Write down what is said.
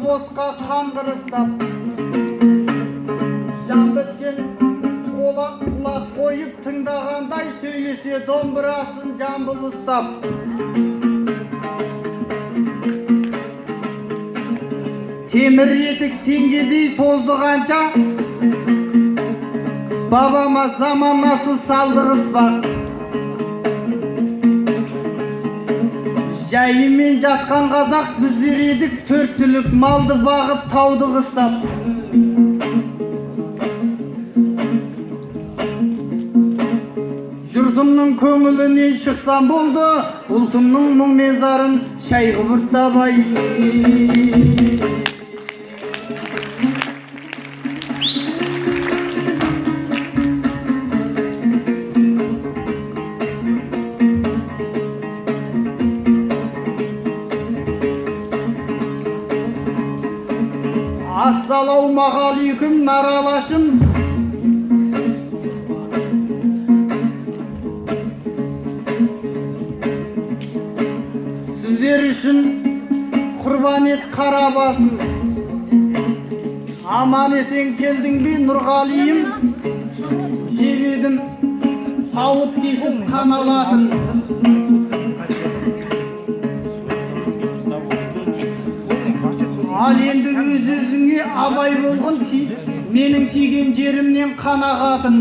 босқа қаңғырыстап, жан біткен қолақ құлақ қойып тыңдағандай сөйлесе домбырасын жамбыл ұстап. Темір етік теңгедей тозды қанша, бабама заманасы салды қыспақ. Жайымен жатқан қазақ біздер едік, төрт түлік малды бағып тауды қыстап. Жұртымның көңілінен шықсам болды, ұлтымның мұң мезарын шай қып ұрттабай. Ассалаумағалейкум наралашым, сіздер үшін құрбан ет қара басын. Аман есен келдің бе Нұрғалиым, жебедім сауыт кесіп қаналатын. Ал енді өз-өзіңе абай болғын, менің тиген жерімнен қанағатын.